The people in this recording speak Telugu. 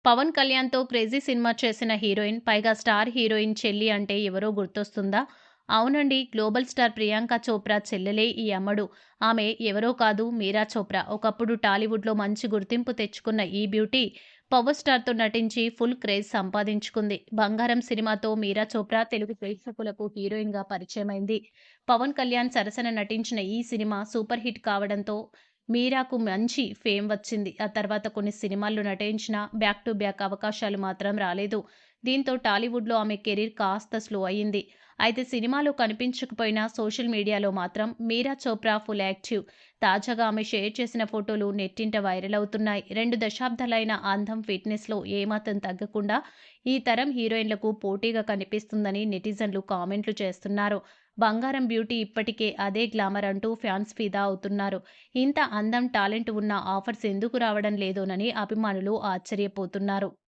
పవన్ కళ్యాణ్‌తో 'క్రేజీ' సినిమా చేసిన హీరోయిన్, పైగా స్టార్ హీరోయిన్ చెల్లి అంటే ఎవరో గుర్తొస్తుందా? అవునండి. గ్లోబల్ స్టార్ ప్రియాంక చోప్రా చెల్లెలే ఈ అమ్మడు. ఆమె ఎవరో కాదు, మీరా చోప్రా. ఒకప్పుడు టాలీవుడ్‌లో మంచి గుర్తింపు తెచ్చుకున్న ఈ బ్యూటీ, పవర్ స్టార్‌తో నటించి ఫుల్ క్రేజ్ సంపాదించుకుంది. 'బంగారం' సినిమాతో మీరా చోప్రా తెలుగు ప్రేక్షకులకు హీరోయిన్‌గా పరిచయమైంది. పవన్ కళ్యాణ్ సరసన నటించిన ఈ సినిమా సూపర్ హిట్ కావడంతో మీరాకు మంచి ఫేమ్ వచ్చింది. ఆ తర్వాత కొన్ని సినిమాల్లో నటించినా బ్యాక్ టు బ్యాక్ అవకాశాలు మాత్రం రాలేదు. దీంతో టాలీవుడ్‌లో ఆమె కెరీర్ కాస్త స్లో అయింది. అయితే సినిమాలో కనిపించకపోయినా సోషల్ మీడియాలో మాత్రం మీరా చోప్రా ఫుల్ యాక్టివ్. తాజాగా ఆమె షేర్ చేసిన ఫోటోలు నెట్టింట వైరల్ అవుతున్నాయి. 2 దశాబ్దాలైన అందం, ఫిట్‌నెస్‌లో ఏమాత్రం తగ్గకుండా ఈ తరం హీరోయిన్లకు పోటీగా కనిపిస్తుందని నెటిజన్లు కామెంట్లు చేస్తున్నారు. 'బంగారం' బ్యూటీ ఇప్పటికే అదే గ్లామర్ అంటూ ఫ్యాన్స్ ఫిదా అవుతున్నారు. ఇంత అందం, టాలెంట్ ఉన్న ఆఫర్స్ ఎందుకు రావడం లేదోనని అభిమానులు ఆశ్చర్యపోతున్నారు.